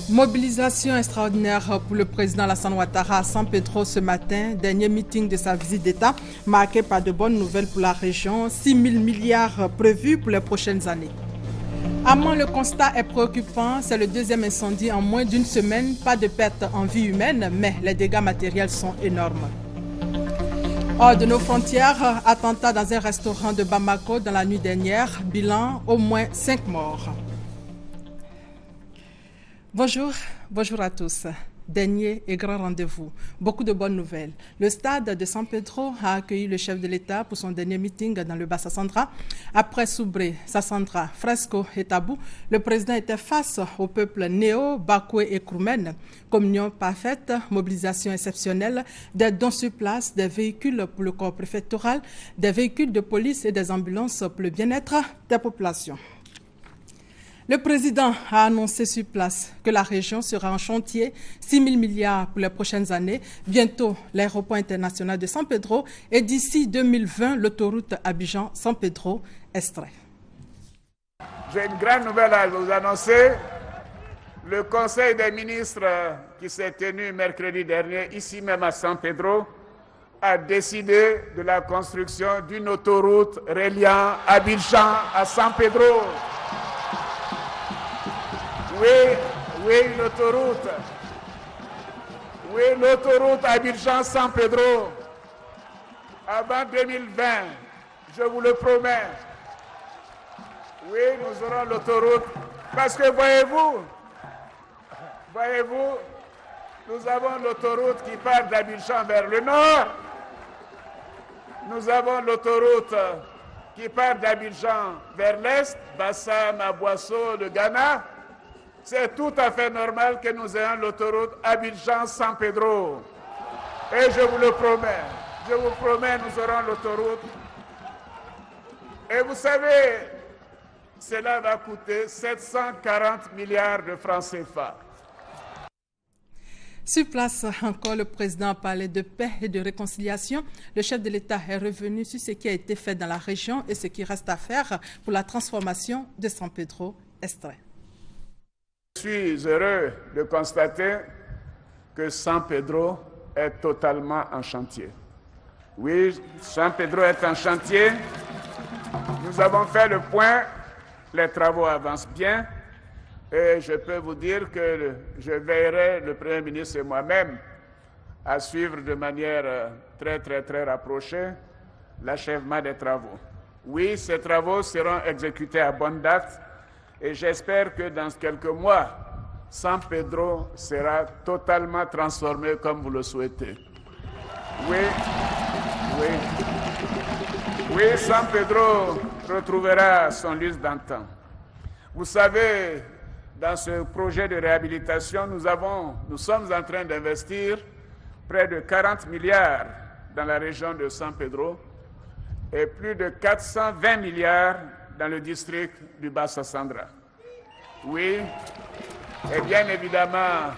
Mobilisation extraordinaire pour le président Alassane Ouattara à San Pedro ce matin, dernier meeting de sa visite d'État, marqué par de bonnes nouvelles pour la région, 6 000 milliards prévus pour les prochaines années. À Mans, le constat est préoccupant, c'est le deuxième incendie en moins d'une semaine, pas de perte en vie humaine, mais les dégâts matériels sont énormes. Hors de nos frontières, attentat dans un restaurant de Bamako dans la nuit dernière, bilan au moins 5 morts. Bonjour à tous. Dernier et grand rendez-vous. Beaucoup de bonnes nouvelles. Le stade de San Pedro a accueilli le chef de l'État pour son dernier meeting dans le Bas-Sassandra. Après Soubré, Sassandra, Fresco et Tabou, le président était face au peuple Néo, Bakoué et Kroumen. Communion parfaite, mobilisation exceptionnelle, des dons sur place, des véhicules pour le corps préfectoral, des véhicules de police et des ambulances pour le bien-être des populations. Le président a annoncé sur place que la région sera en chantier, 6 000 milliards pour les prochaines années, bientôt l'aéroport international de San Pedro et d'ici 2020 l'autoroute Abidjan-San Pedro extrait. J'ai une grande nouvelle à vous annoncer. Le Conseil des ministres qui s'est tenu mercredi dernier ici même à San Pedro a décidé de la construction d'une autoroute reliant Abidjan à San Pedro. Oui, l'autoroute. Oui, l'autoroute Abidjan-San Pedro. Avant 2020, je vous le promets. Oui, nous aurons l'autoroute. Parce que voyez-vous, nous avons l'autoroute qui part d'Abidjan vers le nord. Nous avons l'autoroute qui part d'Abidjan vers l'est, Bassam, Aboisseau, le Ghana. C'est tout à fait normal que nous ayons l'autoroute Abidjan-San Pedro. Et je vous promets, nous aurons l'autoroute. Et vous savez, cela va coûter 740 milliards de francs CFA. Sur place, encore, le président a parlé de paix et de réconciliation. Le chef de l'État est revenu sur ce qui a été fait dans la région et ce qui reste à faire pour la transformation de San Pedro extrait. Je suis heureux de constater que San Pedro est totalement en chantier. Oui, San Pedro est en chantier. Nous avons fait le point. Les travaux avancent bien. Et je peux vous dire que je veillerai, le Premier ministre et moi-même, à suivre de manière très rapprochée l'achèvement des travaux. Oui, ces travaux seront exécutés à bonne date. Et j'espère que dans quelques mois, San Pedro sera totalement transformé comme vous le souhaitez. Oui, San Pedro retrouvera son lustre d'antan. Vous savez, dans ce projet de réhabilitation, nous sommes en train d'investir près de 40 milliards dans la région de San Pedro et plus de 420 milliards dans le district du Bas-Sassandra. Oui, et bien évidemment,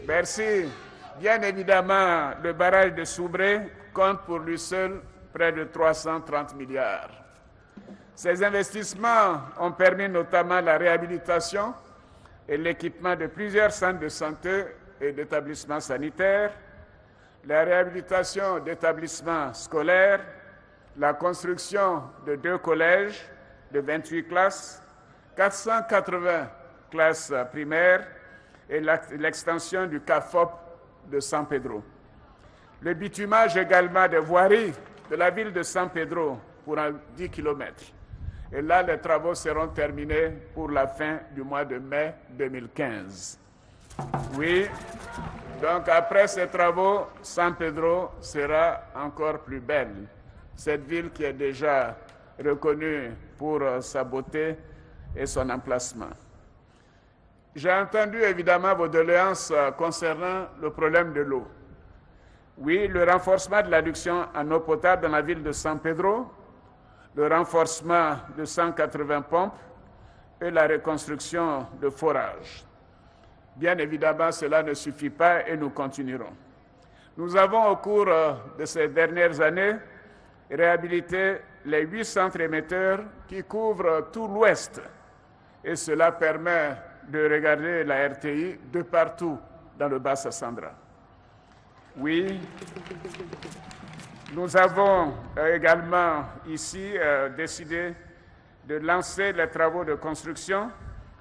merci, bien évidemment, le barrage de Soubré compte pour lui seul près de 330 milliards. Ces investissements ont permis notamment la réhabilitation et l'équipement de plusieurs centres de santé et d'établissements sanitaires, la réhabilitation d'établissements scolaires, la construction de 2 collèges de 28 classes, 480 classes primaires et l'extension du CAFOP de San Pedro. Le bitumage également des voiries de la ville de San Pedro pour 10 km. Et là, les travaux seront terminés pour la fin du mois de mai 2015. Oui, donc après ces travaux, San Pedro sera encore plus belle. Cette ville qui est déjà reconnue pour sa beauté et son emplacement. J'ai entendu évidemment vos doléances concernant le problème de l'eau. Oui, le renforcement de l'adduction en eau potable dans la ville de San Pedro, le renforcement de 180 pompes et la reconstruction de forages. Bien évidemment, cela ne suffit pas et nous continuerons. Nous avons, au cours de ces dernières années, réhabilité les 8 centres émetteurs qui couvrent tout l'ouest et cela permet de regarder la RTI de partout dans le Bas-Sassandra. Oui, nous avons également ici décidé de lancer les travaux de construction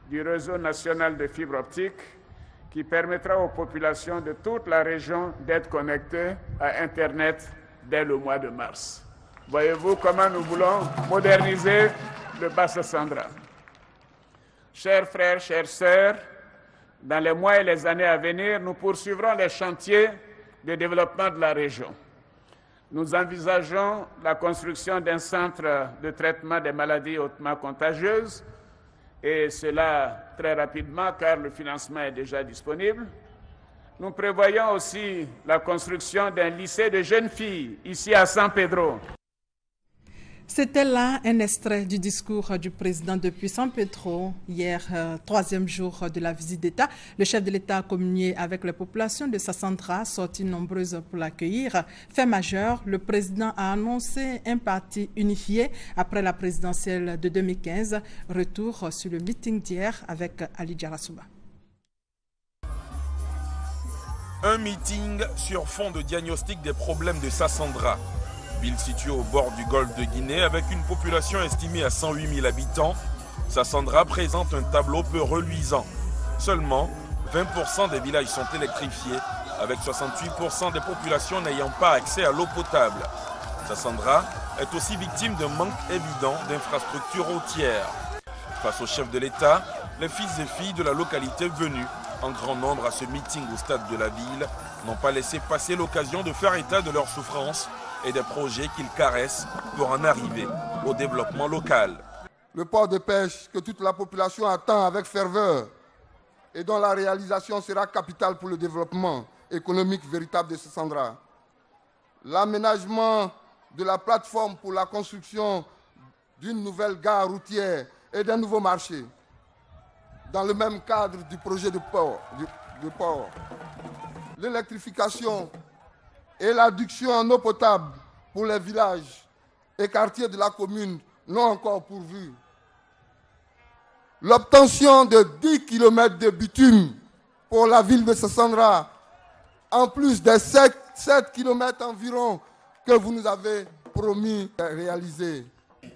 du réseau national de fibre optique qui permettra aux populations de toute la région d'être connectées à Internet dès le mois de mars. Voyez-vous comment nous voulons moderniser le Bas-Sassandra. Chers frères, chères sœurs, dans les mois et les années à venir, nous poursuivrons les chantiers de développement de la région. Nous envisageons la construction d'un centre de traitement des maladies hautement contagieuses, et cela très rapidement car le financement est déjà disponible. Nous prévoyons aussi la construction d'un lycée de jeunes filles ici à San Pedro. C'était là un extrait du discours du président depuis San Pedro, hier, troisième jour de la visite d'État. Le chef de l'État a communié avec les populations de Sassandra, sorties nombreuses pour l'accueillir. Fait majeur, le président a annoncé un parti unifié après la présidentielle de 2015. Retour sur le meeting d'hier avec Ali Djarasouba. Un meeting sur fond de diagnostic des problèmes de Sassandra. Ville située au bord du golfe de Guinée avec une population estimée à 108 000 habitants, Sassandra présente un tableau peu reluisant. Seulement 20% des villages sont électrifiés, avec 68% des populations n'ayant pas accès à l'eau potable. Sassandra est aussi victime d'un manque évident d'infrastructures routières. Face au chef de l'État, les fils et filles de la localité venus en grand nombre à ce meeting au stade de la ville n'ont pas laissé passer l'occasion de faire état de leurs souffrances et des projets qu'ils caressent pour en arriver au développement local. Le port de pêche que toute la population attend avec ferveur et dont la réalisation sera capitale pour le développement économique véritable de Sassandra. L'aménagement de la plateforme pour la construction d'une nouvelle gare routière et d'un nouveau marché dans le même cadre du projet de port. L'électrification et l'adduction en eau potable pour les villages et quartiers de la commune non encore pourvus. L'obtention de 10 km de bitume pour la ville de Sassandra, en plus des 7 km environ que vous nous avez promis de réaliser.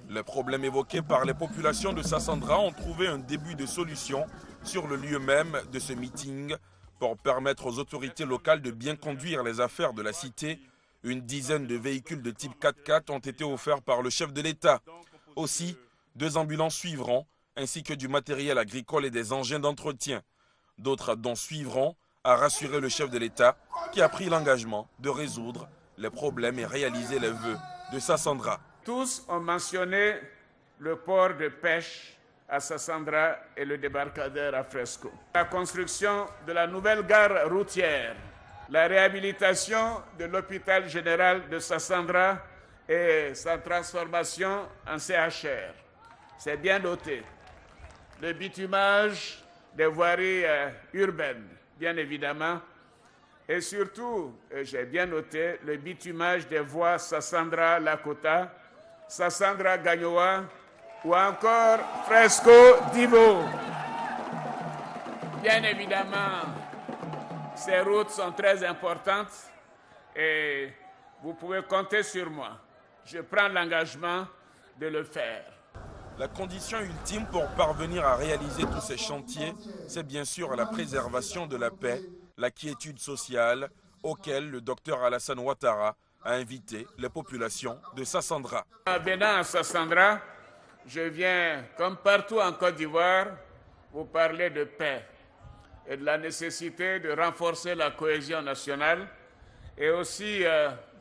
Les problèmes évoqués par les populations de Sassandra ont trouvé un début de solution sur le lieu même de ce meeting pour permettre aux autorités locales de bien conduire les affaires de la cité. Une dizaine de véhicules de type 4x4 ont été offerts par le chef de l'État. Aussi, 2 ambulances suivront, ainsi que du matériel agricole et des engins d'entretien. D'autres dons suivront, a rassuré le chef de l'État, qui a pris l'engagement de résoudre les problèmes et réaliser les vœux de Sassandra. Tous ont mentionné le port de pêche à Sassandra et le débarcadère à Fresco. La construction de la nouvelle gare routière, la réhabilitation de l'hôpital général de Sassandra et sa transformation en CHR. C'est bien noté. Le bitumage des voiries urbaines, bien évidemment. Et surtout, j'ai bien noté, le bitumage des voies Sassandra-Lakota, Sassandra-Gagnoa ou encore Fresco-Divo. Bien évidemment, ces routes sont très importantes et vous pouvez compter sur moi. Je prends l'engagement de le faire. La condition ultime pour parvenir à réaliser tous ces chantiers, c'est bien sûr la préservation de la paix, la quiétude sociale, auquel le docteur Alassane Ouattara a invité les populations de Sassandra. En venant à Sassandra, je viens, comme partout en Côte d'Ivoire, vous parler de paix et de la nécessité de renforcer la cohésion nationale et aussi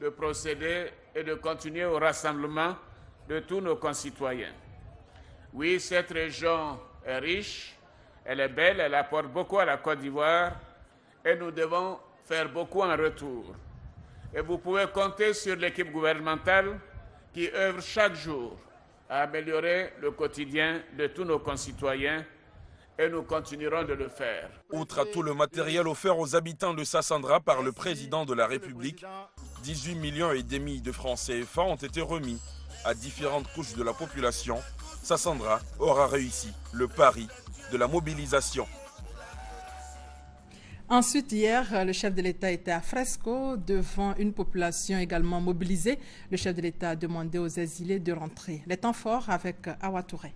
de procéder et de continuer au rassemblement de tous nos concitoyens. Oui, cette région est riche, elle est belle, elle apporte beaucoup à la Côte d'Ivoire et nous devons faire beaucoup en retour. Et vous pouvez compter sur l'équipe gouvernementale qui œuvre chaque jour à améliorer le quotidien de tous nos concitoyens et nous continuerons de le faire. Outre tout le matériel offert aux habitants de Sassandra par le président de la République, 18,5 millions de francs CFA ont été remis à différentes couches de la population Sassandra aura réussi le pari de la mobilisation. Ensuite, hier, le chef de l'État était à Fresco devant une population également mobilisée. Le chef de l'État a demandé aux exilés de rentrer. Les temps forts avec Awa Touré.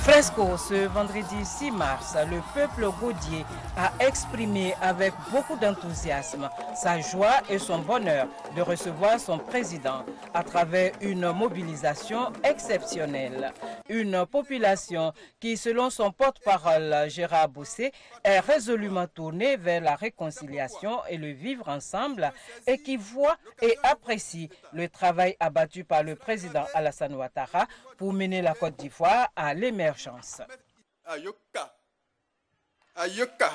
Fresco, ce vendredi 6 mars, le peuple gaudier a exprimé avec beaucoup d'enthousiasme sa joie et son bonheur de recevoir son président à travers une mobilisation exceptionnelle. Une population qui, selon son porte-parole Gérard Bossé, est résolument tournée vers la réconciliation et le vivre ensemble et qui voit et apprécie le travail abattu par le président Alassane Ouattara pour mener la Côte d'Ivoire à l'émergence. Ayoka, Ayoka,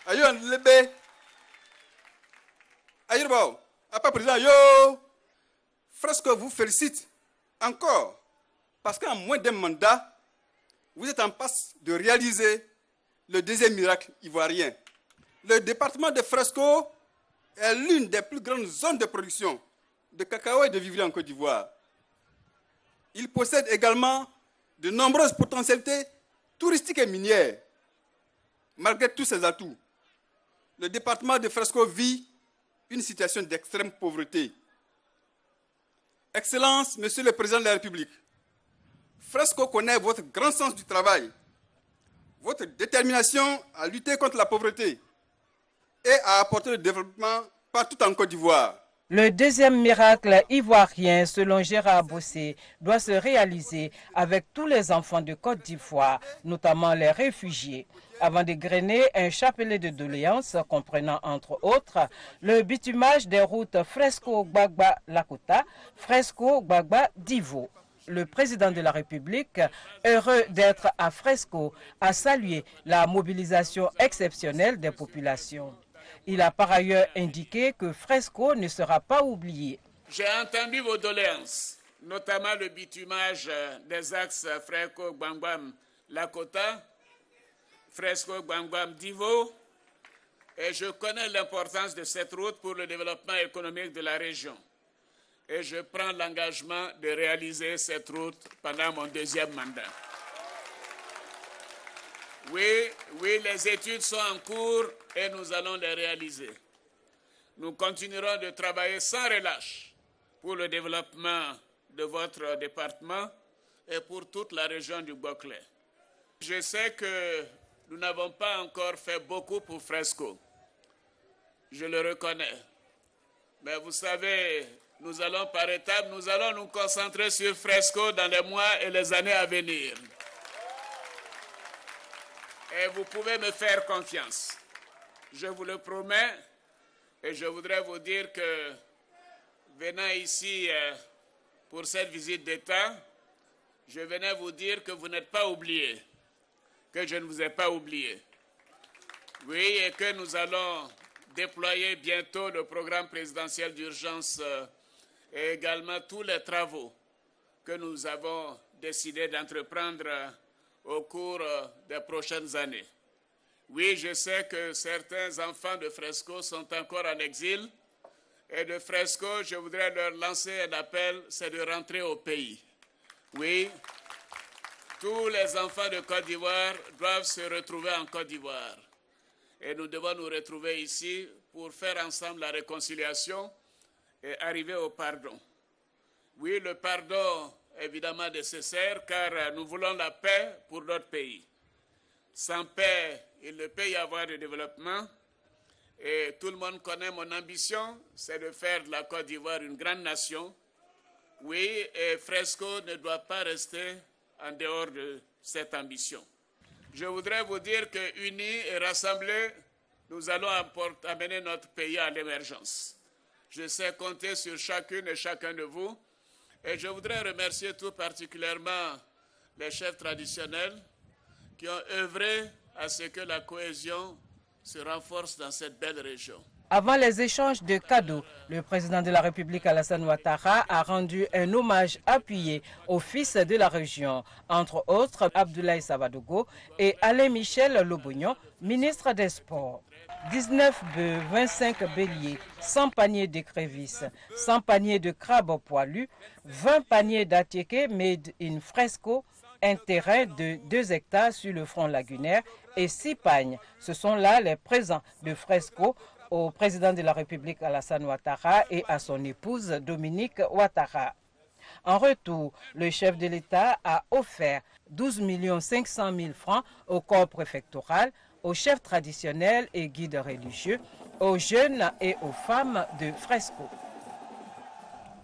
Ayon Lebe, Ayirbo, Papa Président, yo, Fresco vous félicite encore parce qu'en moins d'un mandat, vous êtes en passe de réaliser le deuxième miracle ivoirien. Le département de Fresco est l'une des plus grandes zones de production de cacao et de vivrier en Côte d'Ivoire. Il possède également de nombreuses potentialités touristiques et minières. Malgré tous ces atouts, le département de Fresco vit une situation d'extrême pauvreté. Excellence, Monsieur le Président de la République, Fresco connaît votre grand sens du travail, votre détermination à lutter contre la pauvreté et à apporter le développement partout en Côte d'Ivoire. Le deuxième miracle ivoirien, selon Gérard Bossé, doit se réaliser avec tous les enfants de Côte d'Ivoire, notamment les réfugiés, avant de grainer un chapelet de doléances comprenant entre autres le bitumage des routes Fresco-Gbagba-Lakota, Fresco-Gbagba-Divo. Le président de la République, heureux d'être à Fresco, a salué la mobilisation exceptionnelle des populations. Il a par ailleurs indiqué que Fresco ne sera pas oublié. J'ai entendu vos doléances, notamment le bitumage des axes Fresco-Gbagba-Lakota, Fresco-Gbagba-Divo, et je connais l'importance de cette route pour le développement économique de la région. Et je prends l'engagement de réaliser cette route pendant mon deuxième mandat. Oui, les études sont en cours et nous allons les réaliser. Nous continuerons de travailler sans relâche pour le développement de votre département et pour toute la région du Boclé. Je sais que nous n'avons pas encore fait beaucoup pour Fresco. Je le reconnais. Mais vous savez, nous allons par étapes, nous allons nous concentrer sur Fresco dans les mois et les années à venir. Et vous pouvez me faire confiance. Je vous le promets. Et je voudrais vous dire que, venant ici pour cette visite d'État, je venais vous dire que vous n'êtes pas oubliés, que je ne vous ai pas oublié. Oui, et que nous allons déployer bientôt le programme présidentiel d'urgence et également tous les travaux que nous avons décidé d'entreprendre au cours des prochaines années. Oui, je sais que certains enfants de Fresco sont encore en exil. Et de Fresco, je voudrais leur lancer un appel, c'est de rentrer au pays. Oui, tous les enfants de Côte d'Ivoire doivent se retrouver en Côte d'Ivoire. Et nous devons nous retrouver ici pour faire ensemble la réconciliation et arriver au pardon. Oui, le pardon est évidemment nécessaire car nous voulons la paix pour notre pays. Sans paix, il ne peut y avoir de développement. Et tout le monde connaît mon ambition, c'est de faire de la Côte d'Ivoire une grande nation. Oui, et Fresco ne doit pas rester en dehors de cette ambition. Je voudrais vous dire qu'unis et rassemblés, nous allons amener notre pays à l'émergence. Je sais compter sur chacune et chacun de vous. Et je voudrais remercier tout particulièrement les chefs traditionnels qui ont œuvré à ce que la cohésion se renforce dans cette belle région. Avant les échanges de cadeaux, le président de la République Alassane Ouattara a rendu un hommage appuyé aux fils de la région, entre autres Abdoulaye Savadogo et Alain Michel Lobognon, ministre des Sports. 19 bœufs, 25 béliers, 100 paniers d'écrevisses, 100 paniers de crabes poilus, 20 paniers d'attiéké made in fresco, un terrain de 2 hectares sur le front lagunaire et 6 pagnes. Ce sont là les présents de Fresco au président de la République Alassane Ouattara et à son épouse Dominique Ouattara. En retour, le chef de l'État a offert 12 500 000 francs au corps préfectoral, aux chefs traditionnels et guides religieux, aux jeunes et aux femmes de Fresco.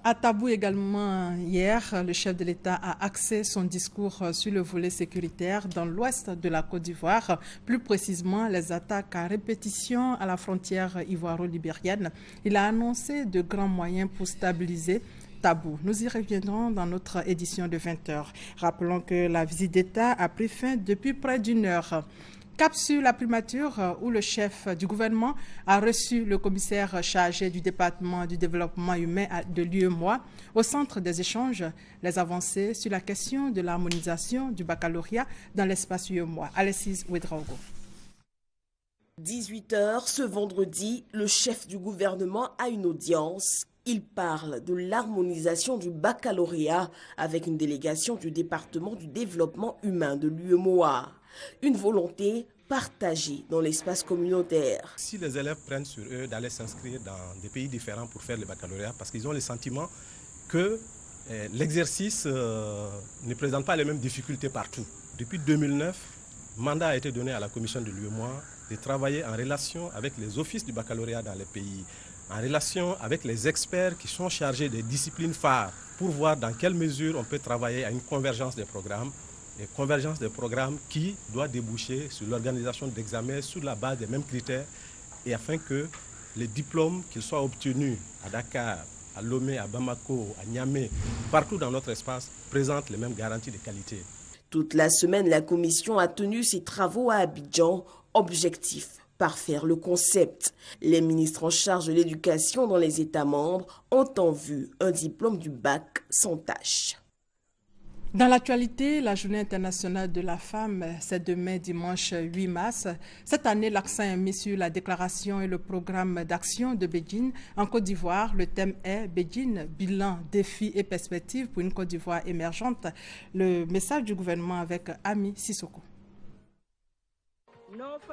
À Tabou également, hier, le chef de l'État a axé son discours sur le volet sécuritaire dans l'ouest de la Côte d'Ivoire, plus précisément les attaques à répétition à la frontière ivoiro-libérienne. Il a annoncé de grands moyens pour stabiliser Tabou. Nous y reviendrons dans notre édition de 20h. Rappelons que la visite d'État a pris fin depuis près d'une heure. Cap sur la primature où le chef du gouvernement a reçu le commissaire chargé du département du développement humain de l'UEMOA. Au centre des échanges, les avancées sur la question de l'harmonisation du baccalauréat dans l'espace UEMOA. Alexis Ouedraogo. 18h ce vendredi, le chef du gouvernement a une audience. Il parle de l'harmonisation du baccalauréat avec une délégation du département du développement humain de l'UEMOA. Une volonté partagée dans l'espace communautaire. Si les élèves prennent sur eux d'aller s'inscrire dans des pays différents pour faire le baccalauréat, parce qu'ils ont le sentiment que l'exercice ne présente pas les mêmes difficultés partout. Depuis 2009, mandat a été donné à la commission de l'UEMOA de travailler en relation avec les offices du baccalauréat dans les pays, en relation avec les experts qui sont chargés des disciplines phares pour voir dans quelle mesure on peut travailler à une convergence des programmes. Et convergence des programmes qui doit déboucher sur l'organisation d'examens sur la base des mêmes critères et afin que les diplômes, qu'ils soient obtenus à Dakar, à Lomé, à Bamako, à Niamey, partout dans notre espace, présentent les mêmes garanties de qualité. Toute la semaine, la commission a tenu ses travaux à Abidjan. Objectif, parfaire le concept. Les ministres en charge de l'éducation dans les États membres ont en vue un diplôme du bac sans tâche. Dans l'actualité, la Journée internationale de la femme, c'est demain dimanche 8 mars. Cette année, l'accent est mis sur la déclaration et le programme d'action de Beijing. En Côte d'Ivoire, le thème est Beijing, bilan, défis et perspectives pour une Côte d'Ivoire émergente. Le message du gouvernement avec Ami Sissoko.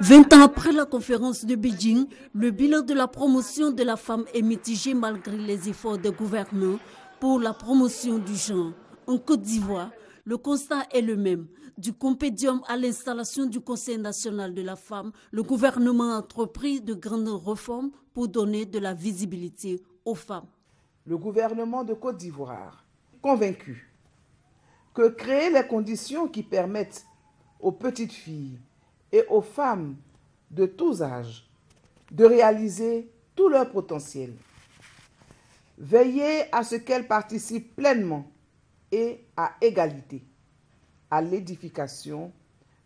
20 ans après la conférence de Beijing, le bilan de la promotion de la femme est mitigé malgré les efforts des gouvernants pour la promotion du genre. En Côte d'Ivoire, le constat est le même. Du compédium à l'installation du Conseil national de la femme, le gouvernement a entrepris de grandes réformes pour donner de la visibilité aux femmes. Le gouvernement de Côte d'Ivoire est convaincu que créer les conditions qui permettent aux petites filles et aux femmes de tous âges de réaliser tout leur potentiel, veiller à ce qu'elles participent pleinement et à égalité à l'édification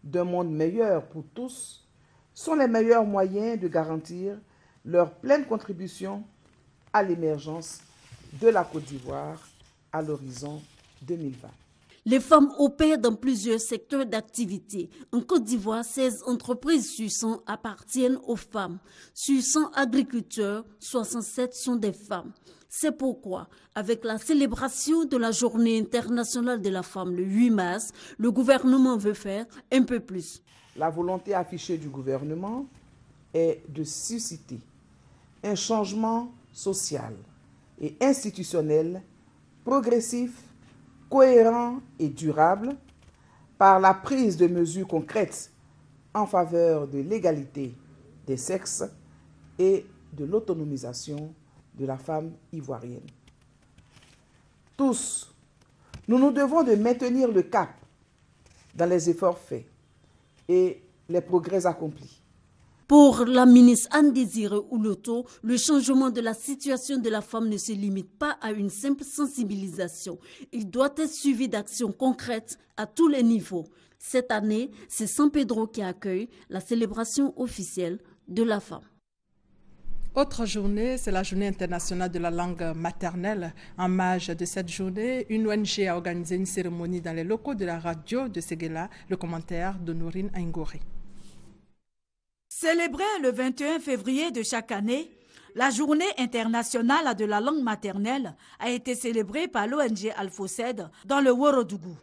d'un monde meilleur pour tous sont les meilleurs moyens de garantir leur pleine contribution à l'émergence de la Côte d'Ivoire à l'horizon 2020. Les femmes opèrent dans plusieurs secteurs d'activité. En Côte d'Ivoire, 16 entreprises sur 100 appartiennent aux femmes. Sur 100 agriculteurs, 67 sont des femmes. C'est pourquoi, avec la célébration de la Journée internationale de la femme le 8 mars, le gouvernement veut faire un peu plus. La volonté affichée du gouvernement est de susciter un changement social et institutionnel progressif, cohérent et durable par la prise de mesures concrètes en faveur de l'égalité des sexes et de l'autonomisation de la femme ivoirienne. Tous, nous nous devons de maintenir le cap dans les efforts faits et les progrès accomplis. Pour la ministre Anne-Désirée Ouloto, le changement de la situation de la femme ne se limite pas à une simple sensibilisation. Il doit être suivi d'actions concrètes à tous les niveaux. Cette année, c'est San Pedro qui accueille la célébration officielle de la femme. Autre journée, c'est la journée internationale de la langue maternelle. En marge de cette journée, une ONG a organisé une cérémonie dans les locaux de la radio de Séguéla. Le commentaire de Nourine Aingori. Célébrée le 21 février de chaque année, la Journée internationale de la langue maternelle a été célébrée par l'ONG Al-Fawced dans le Ourodougou.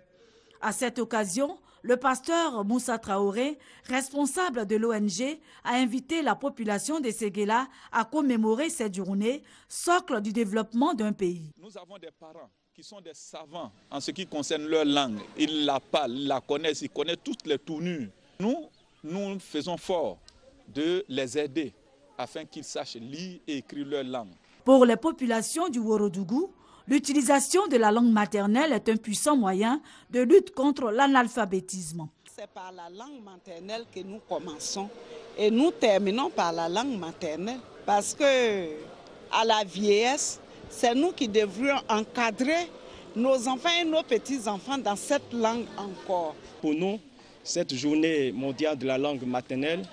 À cette occasion, le pasteur Moussa Traoré, responsable de l'ONG, a invité la population de Séguéla à commémorer cette journée, socle du développement d'un pays. Nous avons des parents qui sont des savants en ce qui concerne leur langue. Ils la parlent, ils la connaissent, ils connaissent toutes les tournures. Nous faisons fort de les aider afin qu'ils sachent lire et écrire leur langue. Pour les populations du Ourodougou, l'utilisation de la langue maternelle est un puissant moyen de lutte contre l'analphabétisme. C'est par la langue maternelle que nous commençons et nous terminons par la langue maternelle parce que à la vieillesse, c'est nous qui devrions encadrer nos enfants et nos petits-enfants dans cette langue encore. Pour nous, cette journée mondiale de la langue maternelle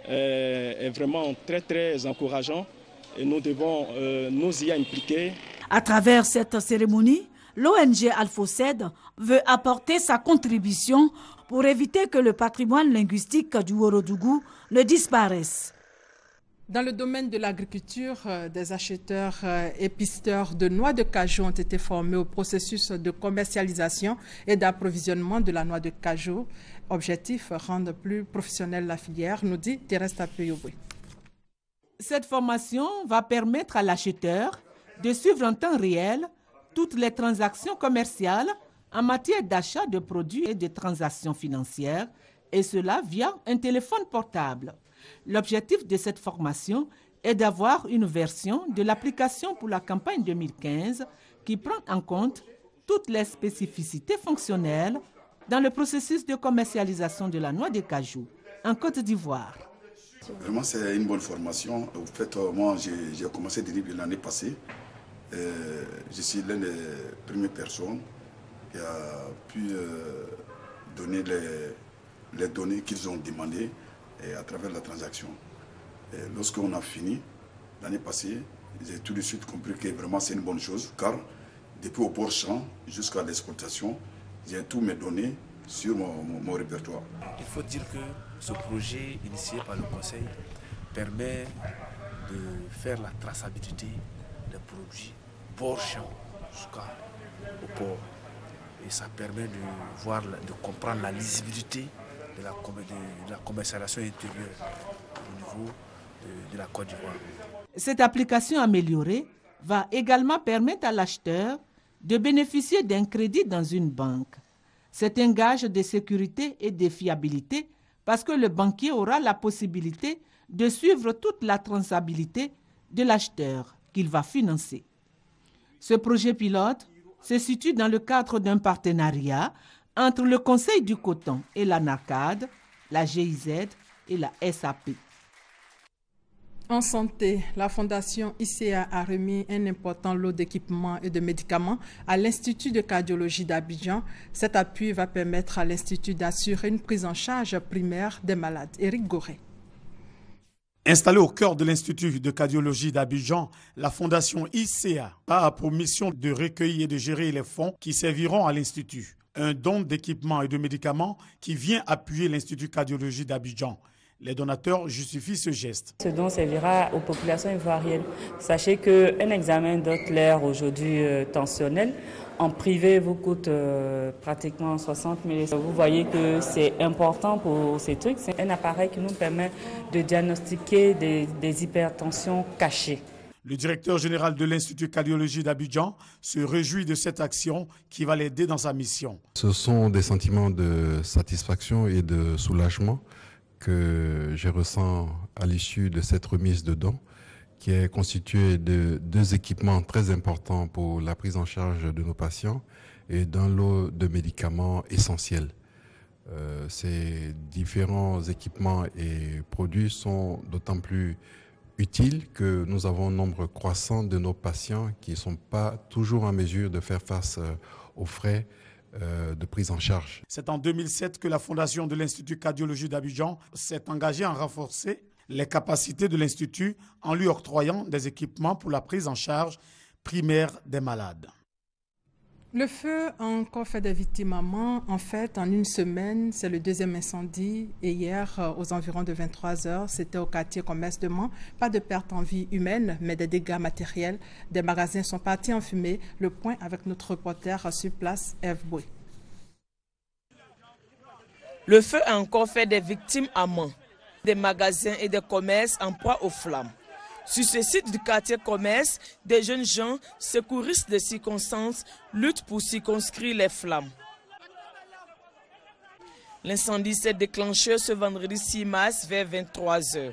est vraiment très encourageant et nous devons nous y impliquer. À travers cette cérémonie, l'ONG Al-Fawced veut apporter sa contribution pour éviter que le patrimoine linguistique du Ourodougou ne disparaisse. Dans le domaine de l'agriculture, des acheteurs et pisteurs de noix de cajou ont été formés au processus de commercialisation et d'approvisionnement de la noix de cajou. Objectif, rendre plus professionnelle la filière, nous dit Thérèse Tapiouboué. Cette formation va permettre à l'acheteur de suivre en temps réel toutes les transactions commerciales en matière d'achat de produits et de transactions financières, et cela via un téléphone portable. L'objectif de cette formation est d'avoir une version de l'application pour la campagne 2015 qui prend en compte toutes les spécificités fonctionnelles dans le processus de commercialisation de la noix de cajou en Côte d'Ivoire. Vraiment, c'est une bonne formation. En fait, moi, j'ai commencé l'année passée. Je suis l'une des premières personnes qui a pu donner les données qu'ils ont demandées à travers la transaction. Lorsqu'on a fini, l'année passée, j'ai tout de suite compris que vraiment c'est une bonne chose, car depuis au port champ jusqu'à l'exportation, j'ai tous mes données sur mon répertoire. Il faut dire que ce projet initié par le Conseil permet de faire la traçabilité des produits port champ jusqu'au port. Et ça permet de voir, de comprendre la lisibilité de la commercialisation intérieure au niveau de la Côte d'Ivoire. Cette application améliorée va également permettre à l'acheteur de bénéficier d'un crédit dans une banque. C'est un gage de sécurité et de fiabilité parce que le banquier aura la possibilité de suivre toute la traçabilité de l'acheteur qu'il va financer. Ce projet pilote se situe dans le cadre d'un partenariat entre le Conseil du coton et l'ANACAD, la GIZ et la SAP. En santé, la Fondation ICA a remis un important lot d'équipements et de médicaments à l'Institut de cardiologie d'Abidjan. Cet appui va permettre à l'Institut d'assurer une prise en charge primaire des malades. Éric Goré. Installée au cœur de l'Institut de cardiologie d'Abidjan, la Fondation ICA a pour mission de recueillir et de gérer les fonds qui serviront à l'Institut. Un don d'équipements et de médicaments qui vient appuyer l'Institut de cardiologie d'Abidjan. Les donateurs justifient ce geste. Ce don servira aux populations ivoiriennes. Sachez qu'un examen d'Holter aujourd'hui tensionnel, en privé, vous coûte pratiquement 60 000. Vous voyez que c'est important pour ces trucs. C'est un appareil qui nous permet de diagnostiquer des hypertensions cachées. Le directeur général de l'Institut de cardiologie d'Abidjan se réjouit de cette action qui va l'aider dans sa mission. Ce sont des sentiments de satisfaction et de soulagement que je ressens à l'issue de cette remise de dons, qui est constituée de 2 équipements très importants pour la prise en charge de nos patients et d'un lot de médicaments essentiels. Ces différents équipements et produits sont d'autant plus utiles que nous avons un nombre croissant de nos patients qui ne sont pas toujours en mesure de faire face aux frais de prise en charge. C'est en 2007 que la fondation de l'Institut de cardiologie d'Abidjan s'est engagée à renforcer les capacités de l'Institut en lui octroyant des équipements pour la prise en charge primaire des malades. Le feu a encore fait des victimes à mort. En fait, en une semaine, c'est le deuxième incendie. Et hier, aux environs de 23 h, c'était au quartier commerce de Mans. Pas de perte en vie humaine, mais des dégâts matériels. Des magasins sont partis en fumée. Le point avec notre reporter sur place, Eve Boué. Le feu a encore fait des victimes à Mans. Des magasins et des commerces en proie aux flammes. Sur ce site du quartier commerce, des jeunes gens, secouristes de circonstances, luttent pour circonscrire les flammes. L'incendie s'est déclenché ce vendredi 6 mars vers 23 h.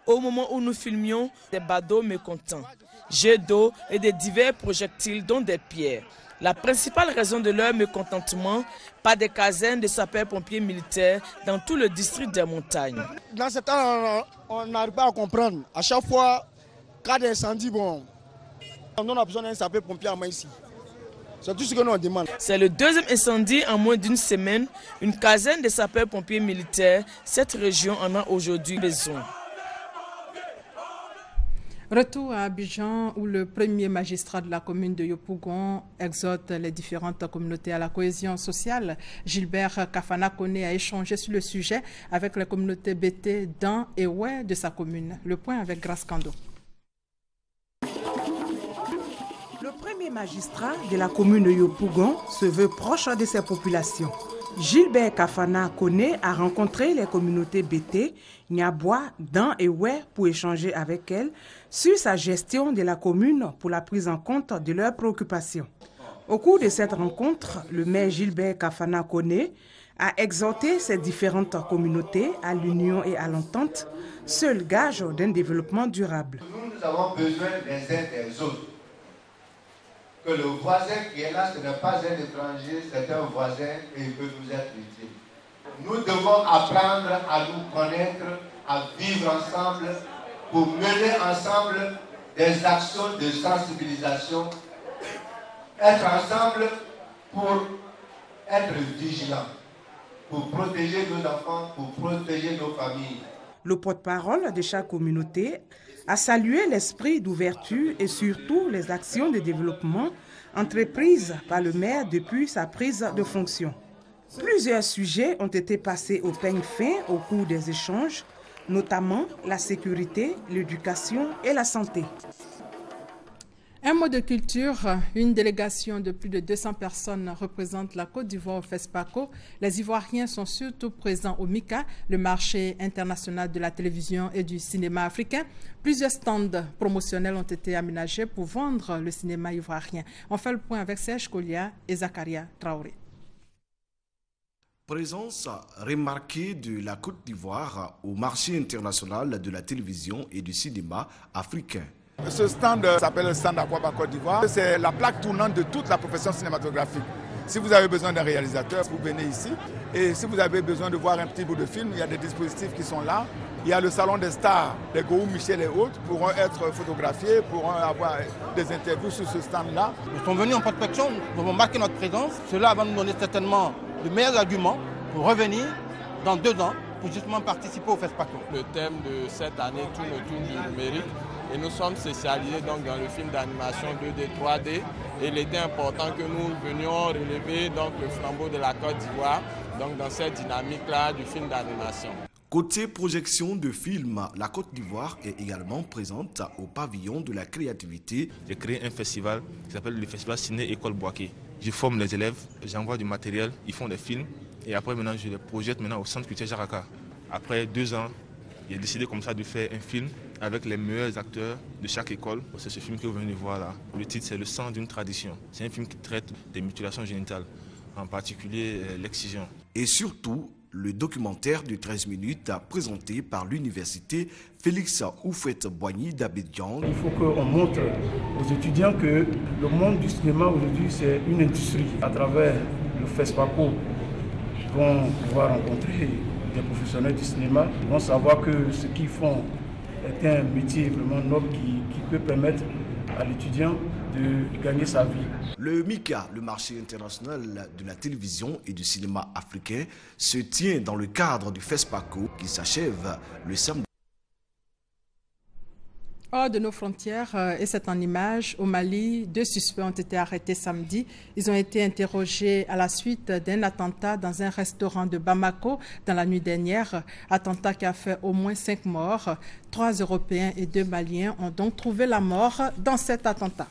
Au moment où nous filmions, des badauds mécontents, jets d'eau et des divers projectiles dont des pierres. La principale raison de leur mécontentement, pas des casernes de sapeurs-pompiers militaires dans tout le district des montagnes. Dans ce temps, on n'arrive pas à comprendre. À chaque fois, cas d'incendie, bon, on a besoin d'un sapeur-pompier à main ici. C'est tout ce que nous demandons. C'est le deuxième incendie en moins d'une semaine. Une caserne de sapeurs-pompiers militaires. Cette région en a aujourd'hui besoin. Retour à Abidjan, où le premier magistrat de la commune de Yopougon exhorte les différentes communautés à la cohésion sociale. Gilbert Kafana Kone a échangé sur le sujet avec les communautés Bété, Dan et Oué de sa commune. Le point avec Grace Kando. Le premier magistrat de la commune de Yopougon se veut proche de ses populations. Gilbert Kafana Kone a rencontré les communautés Bété, Niabois, Dan et Oué pour échanger avec elles sur sa gestion de la commune pour la prise en compte de leurs préoccupations. Au cours de cette rencontre, le maire Gilbert Kafana Kone a exhorté ces différentes communautés à l'union et à l'entente, seul gage d'un développement durable. Nous avons besoin des uns des autres. Que le voisin qui est là, ce n'est pas un étranger, c'est un voisin et il peut nous être utile. Nous devons apprendre à nous connaître, à vivre ensemble, pour mener ensemble des actions de sensibilisation, être ensemble pour être vigilants, pour protéger nos enfants, pour protéger nos familles. Le porte-parole de chaque communauté a salué l'esprit d'ouverture et surtout les actions de développement entreprises par le maire depuis sa prise de fonction. Plusieurs sujets ont été passés au peigne fin au cours des échanges, notamment la sécurité, l'éducation et la santé. Un mot de culture, une délégation de plus de 200 personnes représente la Côte d'Ivoire au FESPACO. Les Ivoiriens sont surtout présents au MICA, le marché international de la télévision et du cinéma africain. Plusieurs stands promotionnels ont été aménagés pour vendre le cinéma ivoirien. On fait le point avec Serge Kolia et Zakaria Traoré. Présence remarquée de la Côte d'Ivoire au marché international de la télévision et du cinéma africain. Ce stand s'appelle le stand Aquaba Côte d'Ivoire. C'est la plaque tournante de toute la profession cinématographique. Si vous avez besoin d'un réalisateur, vous venez ici. Et si vous avez besoin de voir un petit bout de film, il y a des dispositifs qui sont là. Il y a le salon des stars, les Gourou, Michel et autres pourront être photographiés, pourront avoir des interviews sur ce stand-là. Nous sommes venus en prospection, nous avons marqué notre présence. Cela va nous donner certainement de meilleurs arguments pour revenir dans 2 ans pour justement participer au FESPACO. Le thème de cette année tourne autour du numérique. Et nous sommes spécialisés donc dans le film d'animation 2D, 3D. Et il était important que nous venions relever donc le flambeau de la Côte d'Ivoire donc dans cette dynamique-là du film d'animation. Côté projection de films, la Côte d'Ivoire est également présente au pavillon de la créativité. J'ai créé un festival qui s'appelle le Festival Ciné École Boaké. Je forme les élèves, j'envoie du matériel, ils font des films. Et après maintenant, je les projette maintenant au Centre culturel Jaraka. Après 2 ans, j'ai décidé comme ça de faire un film avec les meilleurs acteurs de chaque école. C'est ce film que vous venez de voir là. Le titre, c'est Le sang d'une tradition. C'est un film qui traite des mutilations génitales, en particulier l'excision. Et surtout, le documentaire de 13 minutes présenté par l'université Félix Houphouët-Boigny d'Abidjan. Il faut qu'on montre aux étudiants que le monde du cinéma aujourd'hui, c'est une industrie. À travers le FESPACO, ils vont pouvoir rencontrer des professionnels du cinéma. Ils vont savoir que ce qu'ils font est un métier vraiment noble qui peut permettre à l'étudiant de gagner sa vie. Le MICA, le marché international de la télévision et du cinéma africain, se tient dans le cadre du FESPACO qui s'achève le samedi. Hors de nos frontières, et c'est en image, au Mali, 2 suspects ont été arrêtés samedi. Ils ont été interrogés à la suite d'un attentat dans un restaurant de Bamako dans la nuit dernière. Attentat qui a fait au moins 5 morts. 3 Européens et 2 Maliens ont donc trouvé la mort dans cet attentat.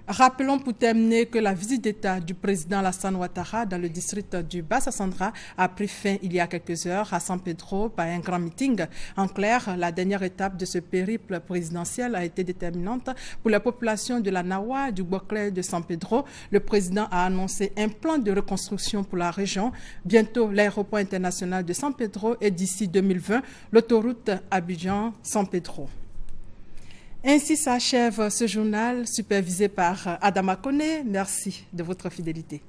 Rappelons pour terminer que la visite d'État du président Alassane Ouattara dans le district du Bassa-Sandra a pris fin il y a quelques heures à San Pedro par un grand meeting. En clair, la dernière étape de ce périple présidentiel a été déterminante pour la population de la Nawa, du Bois-Clair de San Pedro. Le président a annoncé un plan de reconstruction pour la région. Bientôt, l'aéroport international de San Pedro et d'ici 2020, l'autoroute Abidjan-San Pedro. Ainsi s'achève ce journal supervisé par Adama Kone. Merci de votre fidélité.